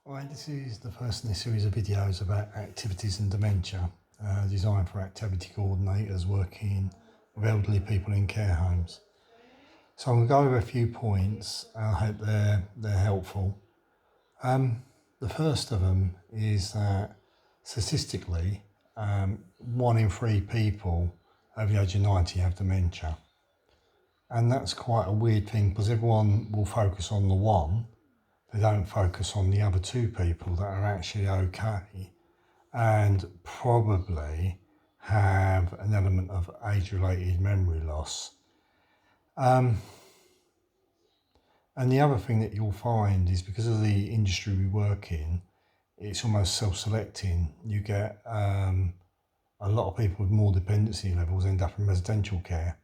Hi, this is the first in a series of videos about activities and dementia, designed for activity coordinators working with elderly people in care homes. So I'm going to go over a few points. I hope they're helpful. The first of them is that statistically, 1 in 3 people over the age of 90 have dementia. And that's quite a weird thing because everyone will focus on the one. They don't focus on the other 2 people that are actually okay and probably have an element of age-related memory loss. And the other thing that you'll find is because of the industry we work in, it's almost self-selecting. You get a lot of people with more dependency levels end up in residential care.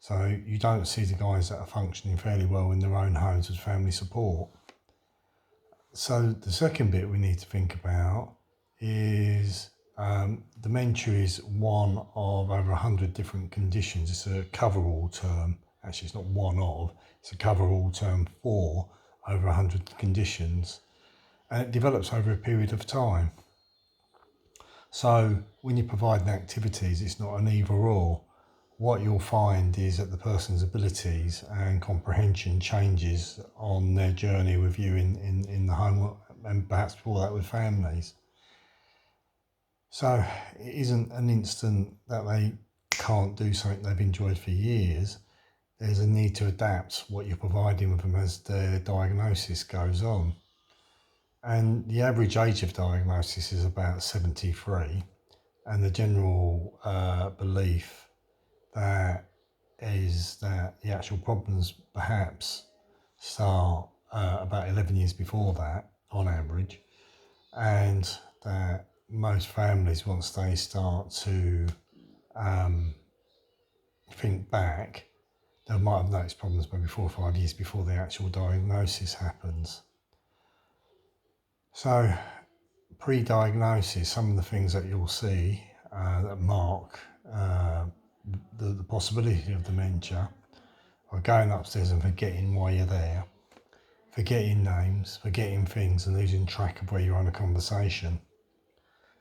So you don't see the guys that are functioning fairly well in their own homes with family support. So the second bit we need to think about is dementia is one of over 100 different conditions. It's a cover-all term. Actually, it's not one of, it's a cover-all term for over 100 conditions. And it develops over a period of time. So when you're providing activities, it's not an either or. What you'll find is that the person's abilities and comprehension changes on their journey with you in the home and perhaps before that with families. So it isn't an instant that they can't do something they've enjoyed for years. There's a need to adapt what you're providing with them as their diagnosis goes on. And the average age of diagnosis is about 73, and the general belief that is that the actual problems perhaps start about 11 years before that on average, and that most families, once they start to think back, they might have noticed problems maybe 4 or 5 years before the actual diagnosis happens. So pre-diagnosis, some of the things that you'll see that mark the possibility of dementia are going upstairs and forgetting why you're there, forgetting names, forgetting things and losing track of where you're on a conversation.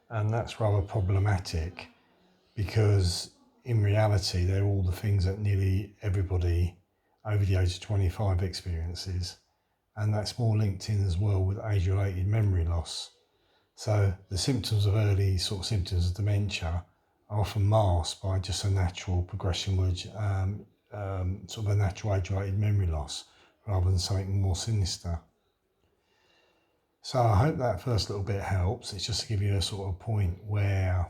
And that's rather problematic because in reality they're all the things that nearly everybody over the age of 25 experiences, and that's more linked in as well with age-related memory loss. So the symptoms of early sort of symptoms of dementia are often masked by just a natural progression with sort of a natural age-related memory loss rather than something more sinister. So I hope that first little bit helps. It's just to give you a sort of point where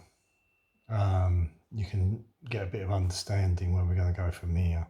you can get a bit of understanding where we're going to go from here.